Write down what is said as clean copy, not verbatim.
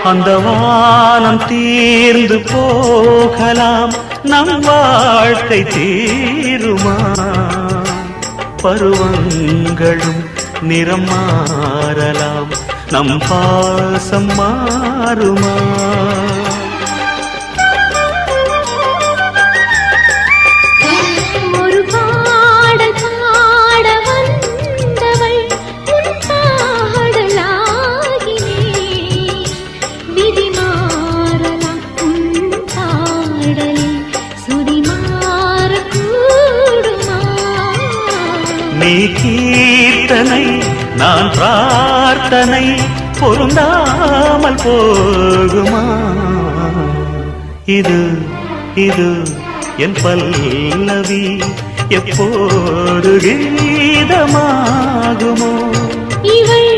அந்த வானம் தீர்ந்து போகலாம், நம் வாழ்க்கை தீருமா? பருவங்களும் நிறம் மாறலாம், நம் பாசம் மாறுமா? நீ கீர்த்தனை நான் பிரார்த்தனை, பொருந்தாமல் போகுமா? இது இது என் பல்லவி எப்போது கீதமாகுமோ? இவள்